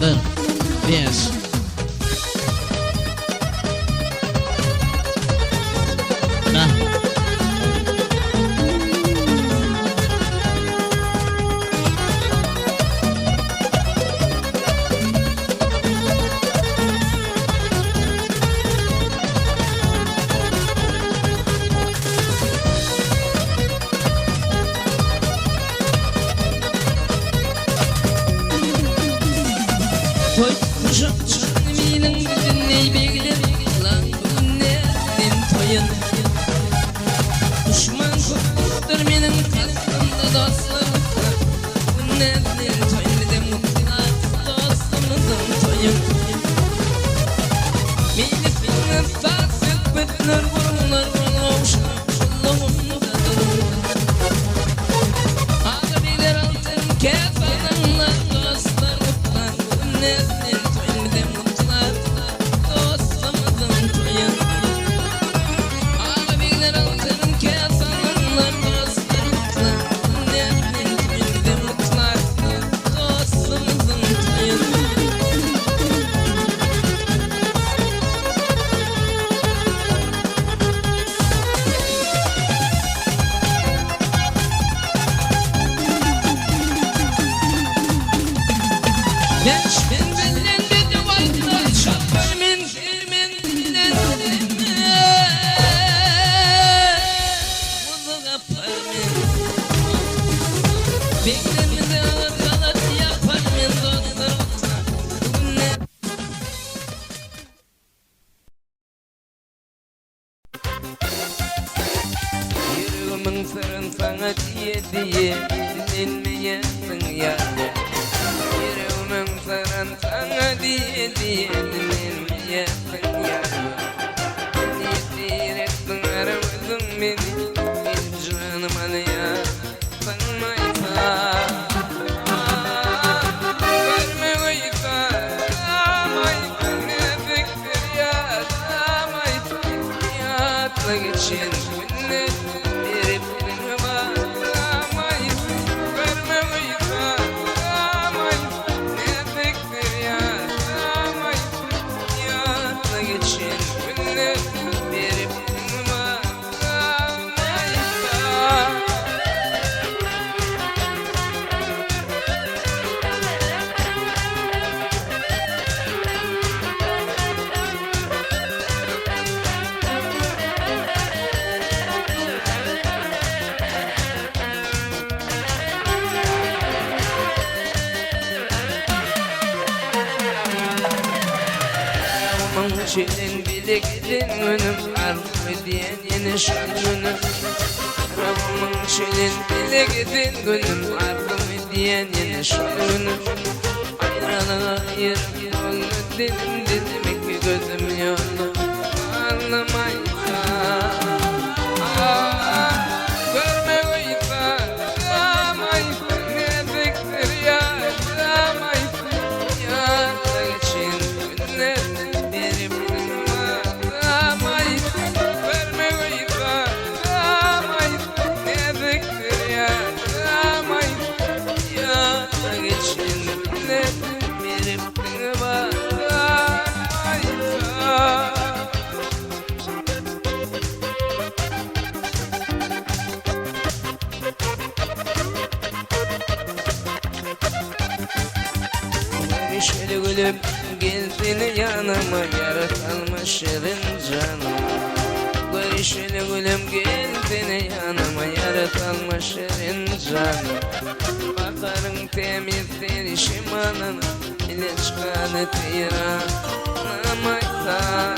aldı. 5. Nah. Toy kuşak çanımının güdünneyi bekler lan günlerim toyun Düşman koptur benim kalbimde dostlarım Günlerim toyun bir de mutlular dostumuzun toyun Milletinin sarsık bütünür vurumlar vurulmuşlar Şullumuzda durumlar Ağabeler altın kefananlar dostlar mutlar Günlerim toyun bir de mutlular dostumuzun toyun Ağabeler altın kefananlar dostlar mutlar Günlerim toyun bir de mutlular dostumuzun toyun Genç ben bilen dedi vardılar şapkamın filmin bilen Bunu yaparım Beklemede ağır kalat yaparım dostlar Bugünler Yüreğimin sırrın sana diye dinlenmeyesin ya Yüreğimin sırrın sana diye dinlenmeyesin ya Niyet ettin aramızın beni Bir canım anıya sanmaysa Vermeysa Samaysa ne fikir ya Samaysa Hayatla geçen günler Verip beni var Samaysa Vermeysa Samaysa ne fikir ya Samaysa Hayatla geçen günler Verip beni var Samaysa Aman çelin bilektin önüm Armı diyen yeni şanlınım Aman çelin bilektin önüm Armı diyen yeni şanlınım Ayranı ayır yolunu dedim dedim ki gözüm yolunu anlamaysa Görme koysa Samaysa ne fikir ya Samaysa Yağda geçen günler Benim var Samaysa Verme koysa Samaysa ne fikir ya Samaysa Yağda geçen günler Benim var Samaysa Şöyle gülüp geldin yanıma Yaratalma şirin canım Şöyle gülüp geldin yanıma Yaratalma şirin canım Bakarın temizdir şimanın İle çıkanı tira Namaysa